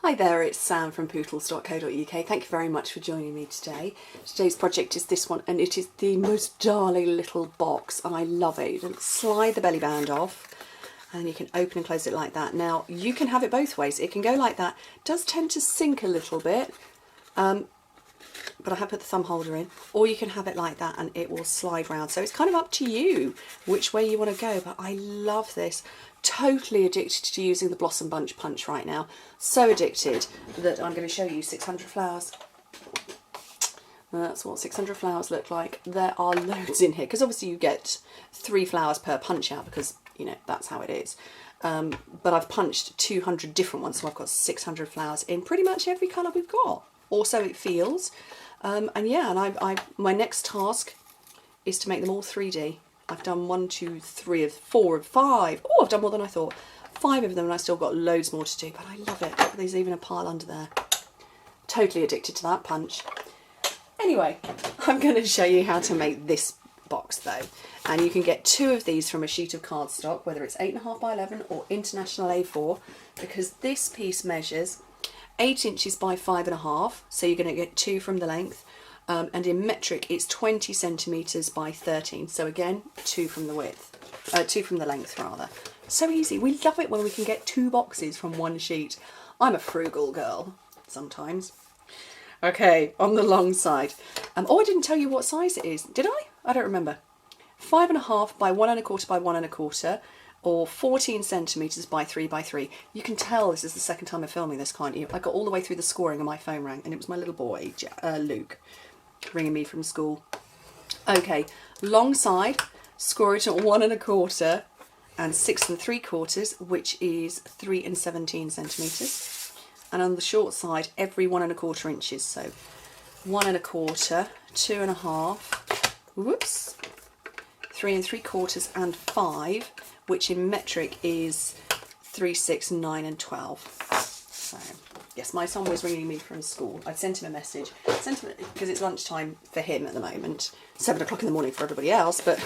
Hi there, it's Sam from pootles.co.uk. Thank you very much for joining me today. Today's project is this one, and it is the most darling little box, and I love it. You can slide the belly band off, and you can open and close it like that. Now, you can have it both ways. It can go like that. It does tend to sink a little bit, but I have put the thumb holder in, or you can have it like that and it will slide round. So it's kind of up to you which way you want to go, but I love this. Totally addicted to using the Blossom Bunch Punch right now. So addicted that I'm going to show you 600 flowers. That's what 600 flowers look like. There are loads in here, because obviously you get 3 flowers per punch out, because, you know, that's how it is. But I've punched 200 different ones, so I've got 600 flowers in pretty much every colour we've got. Or so it feels. And yeah, and my next task is to make them all 3D. I've done 1, 2, 3 of 4 of 5. Oh, I've done more than I thought. 5 of them, and I still got loads more to do, but I love it. Look, there's even a pile under there. Totally addicted to that punch. Anyway, I'm going to show you how to make this box though. And you can get 2 of these from a sheet of cardstock, whether it's 8.5 by 11 or International A4, because this piece measures 8 inches by 5.5, so you're going to get 2 from the length. And in metric, it's 20 centimetres by 13. So again, 2 from the width, 2 from the length rather. So easy. We love it when we can get 2 boxes from one sheet. I'm a frugal girl sometimes. Okay, on the long side. Oh, I didn't tell you what size it is, did I? I don't remember. 5.5 by 1.25 by 1.25, or 14 centimetres by 3 by 3. You can tell this is the second time I'm filming this, can't you? I got all the way through the scoring and my phone rang, and it was my little boy, Luke, ringing me from school. Okay, long side, score it at 1.25 and 6 3/4, which is 3 17 centimetres. And on the short side, every 1.25 inches. So 1.25, 2.5, whoops, 3 3/4 and 5, which in metric is 3, 6, 9 and 12. So yes, my son was ringing me from school. I'd sent him a message. Because it's lunchtime for him at the moment. 7 o'clock in the morning for everybody else, but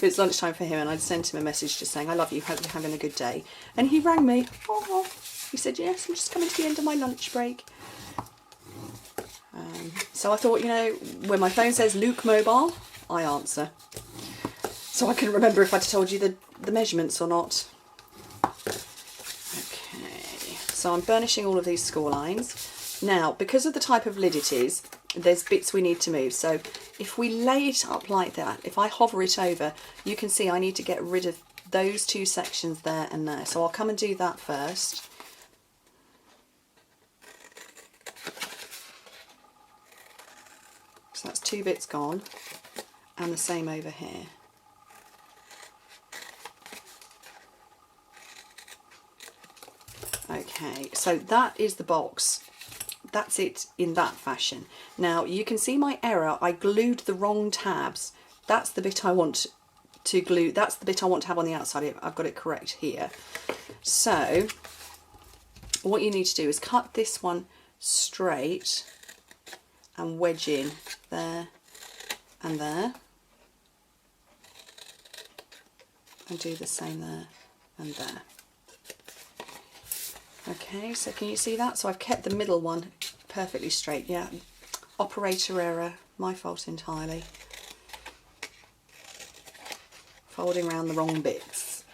it's lunchtime for him, and I'd sent him a message just saying, I love you, hope you're having a good day. And he rang me. Oh, he said, yes, I'm just coming to the end of my lunch break. So I thought, you know, when my phone says Luke Mobile, I answer. So I couldn't remember if I'd told you the measurements or not. Okay, so I'm burnishing all of these score lines. Now, because of the type of lid it is, there's bits we need to move. So if we lay it up like that, if I hover it over, you can see I need to get rid of those 2 sections there and there. So I'll come and do that first. So that's 2 bits gone, and the same over here. Okay, so that is the box. That's it in that fashion. Now you can see my error. I glued the wrong tabs. That's the bit I want to glue. That's the bit I want to have on the outside. I've got it correct here. So what you need to do is cut this one straight and wedge in there and there, and do the same there and there. Okay, so can you see that? So I've kept the middle one perfectly straight. Yeah, operator error, my fault entirely. Folding around the wrong bits.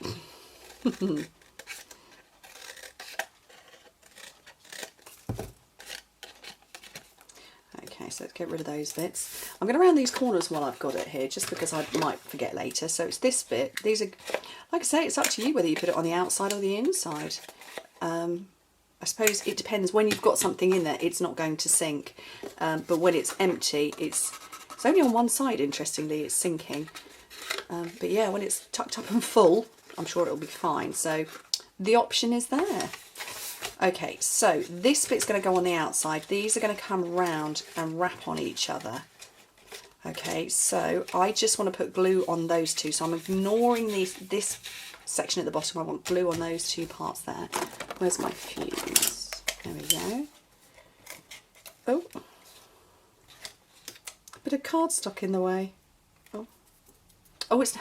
Okay, so let's get rid of those bits. I'm going to round these corners while I've got it here, just because I might forget later. So it's this bit. These are, like I say, it's up to you whether you put it on the outside or the inside. I suppose it depends. When you've got something in there, it's not going to sink, but when it's empty, it's only on one side, interestingly, it's sinking. But yeah, when it's tucked up and full, I'm sure it'll be fine. So the option is there. Okay, so this bit's going to go on the outside. These are going to come round and wrap on each other. Okay, so I just want to put glue on those 2. So I'm ignoring this section at the bottom. I want glue on those 2 parts there. Where's my fuse? There we go. Oh, a bit of cardstock in the way. Oh, it's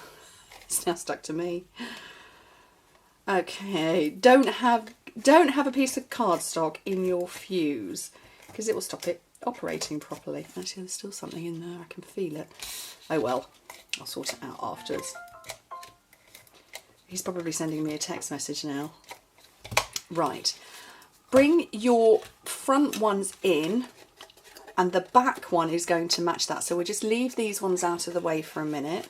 now stuck to me. Okay, don't have Don't have a piece of cardstock in your fuse because it will stop it operating properly. Actually, there's still something in there. I can feel it. Oh well, I'll sort it out afterwards. He's probably sending me a text message now. Right. Bring your front ones in and the back one is going to match that. So we'll just leave these ones out of the way for a minute.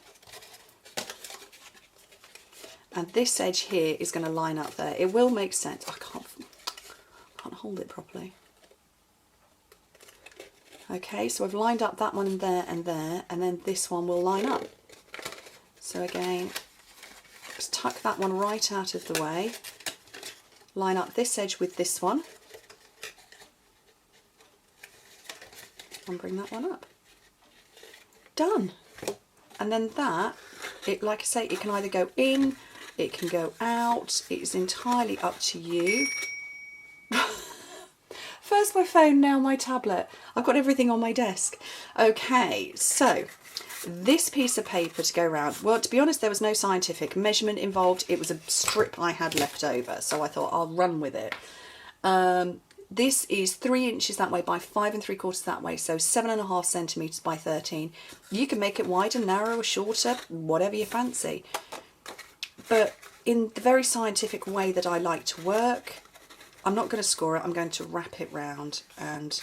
And this edge here is going to line up there. It will make sense. I can't hold it properly. Okay, so I've lined up that one and there, and then this one will line up. So again, just tuck that one right out of the way. Line up this edge with this one. And bring that one up. Done. And then that, like I say, it can either go in, it can go out, it's entirely up to you. First my phone, now my tablet. I've got everything on my desk. Okay, so this piece of paper to go around. Well, to be honest, there was no scientific measurement involved. It was a strip I had left over, so I thought I'll run with it. This is 3 inches that way by 5 3/4 that way, so 7.5 centimetres by 13. You can make it wider, narrower, shorter, whatever you fancy. But in the very scientific way that I like to work, I'm not going to score it, I'm going to wrap it round and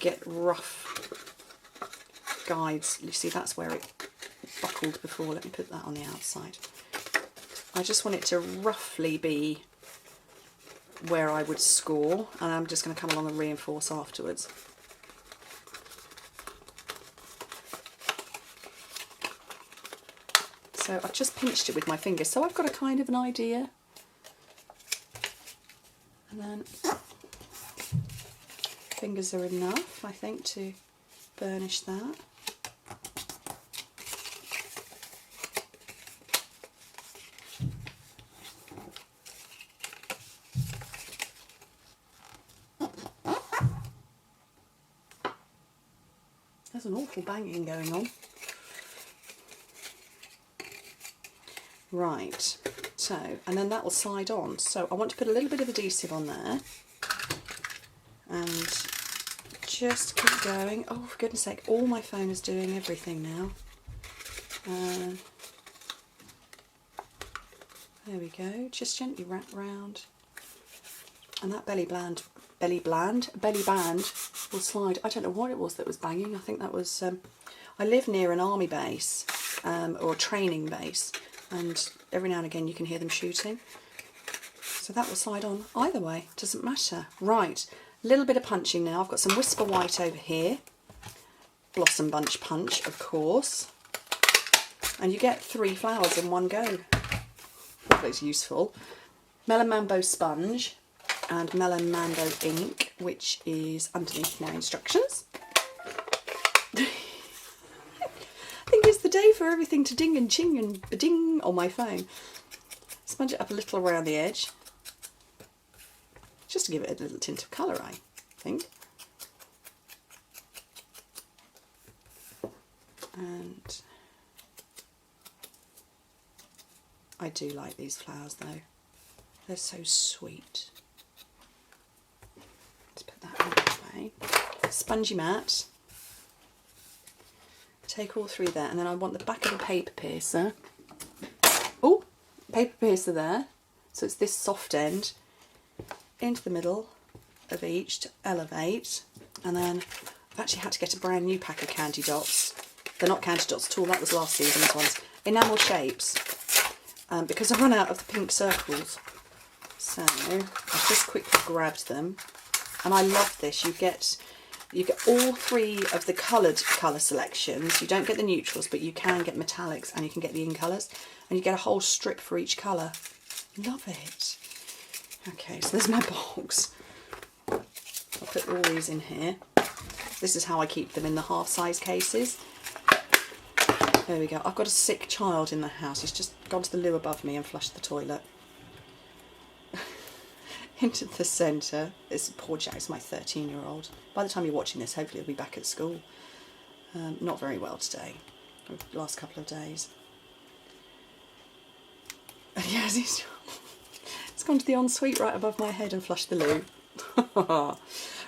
get rough guides. You see, that's where it buckled before. Let me put that on the outside. I just want it to roughly be where I would score, and I'm just going to come along and reinforce afterwards. So I've just pinched it with my fingers, so I've got a kind of an idea. And then fingers are enough, I think, to burnish that. There's an awful banging going on. Right, so, and then that will slide on. So I want to put a little bit of adhesive on there and just keep going. Oh, for goodness sake, all my phone is doing everything now. There we go, just gently wrap round. And that belly band will slide. I don't know what it was that was banging. I think that was, I live near an army base or a training base, and every now and again you can hear them shooting. So that will slide on either way, doesn't matter. Right, a little bit of punching now. I've got some Whisper White over here. Blossom Bunch Punch, of course. And you get 3 flowers in one go. That's useful. Melon Mambo Sponge and Melon Mambo ink, which is underneath my instructions. I think it's the day for everything to ding and ching and ba-ding on my phone. Smudge it up a little around the edge, just to give it a little tint of colour, I think. And I do like these flowers though. They're so sweet. Let's put that out of the way. Spongy mat. Take all 3 there, and then I want the back of the paper piercer. Oh, paper piercer there. So it's this soft end into the middle of each to elevate. And then I've actually had to get a brand new pack of candy dots. They're not candy dots at all, that was last season's ones. Enamel shapes. Because I've run out of the pink circles. So I've just quickly grabbed them. And I love this. You get all 3 of the coloured colour selections. You don't get the neutrals, but you can get metallics and you can get the in colours. And you get a whole strip for each colour. Love it. Okay, so there's my box. I'll put all these in here. This is how I keep them in the half-size cases. There we go. I've got a sick child in the house. He's just gone to the loo above me and flushed the toilet. Into the centre. This poor Jack's my 13-year-old. By the time you're watching this, hopefully he'll be back at school. Not very well today. The last couple of days. Yes, gone to the ensuite right above my head and flushed the loo.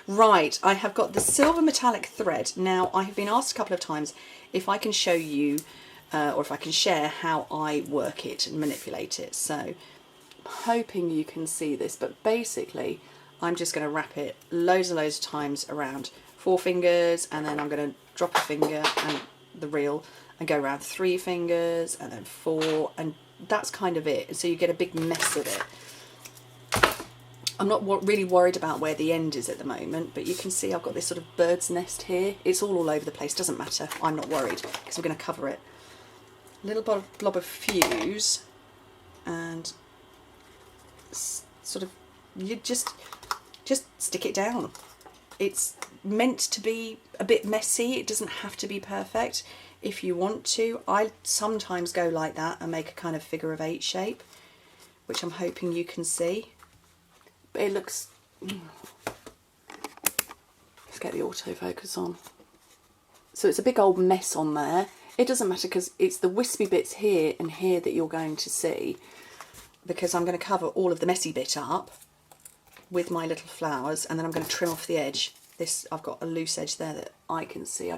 Right, I have got the silver metallic thread. Now, I have been asked a couple of times if I can show you or if I can share how I work it and manipulate it. So I'm hoping you can see this, but basically I'm just going to wrap it loads and loads of times around 4 fingers, and then I'm going to drop a finger and the reel and go around 3 fingers and then 4, and that's kind of it. So you get a big mess of it. I'm not really worried about where the end is at the moment, but you can see I've got this sort of bird's nest here. It's all over the place, doesn't matter. I'm not worried because we're going to cover it. A little blob of fuse, and sort of, you just stick it down. It's meant to be a bit messy. It doesn't have to be perfect. If you want to, I sometimes go like that and make a kind of figure of 8 shape, which I'm hoping you can see. But it looks, let's get the autofocus on. So it's a big old mess on there. It doesn't matter because it's the wispy bits here and here that you're going to see, because I'm going to cover all of the messy bit up with my little flowers, and then I'm going to trim off the edge. This, I've got a loose edge there that I can see.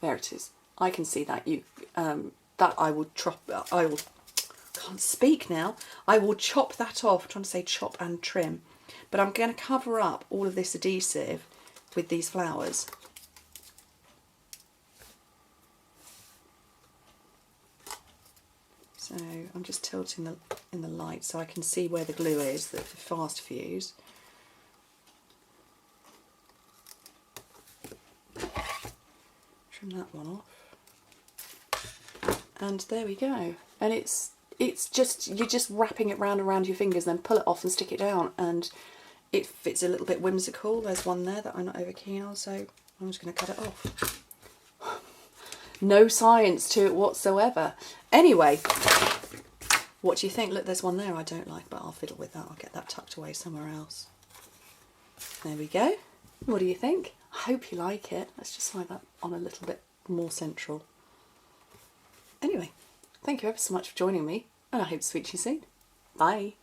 There it is. I can see that. That I will chop. Can't speak now. I will chop that off. I'm trying to say chop and trim, but I'm going to cover up all of this adhesive with these flowers. So I'm just tilting in the light so I can see where the glue is, the fast fuse. Trim that one off. And there we go. And it's just, you're just wrapping it round around your fingers, then pull it off and stick it down, and it's a little bit whimsical. There's one there that I'm not over keen on, so I'm just going to cut it off. No science to it whatsoever. Anyway, what do you think? Look, there's one there I don't like, but I'll fiddle with that. I'll get that tucked away somewhere else. There we go. What do you think? I hope you like it. Let's just slide that on a little bit more central. Anyway, thank you ever so much for joining me, and I hope to speak to you soon. Bye.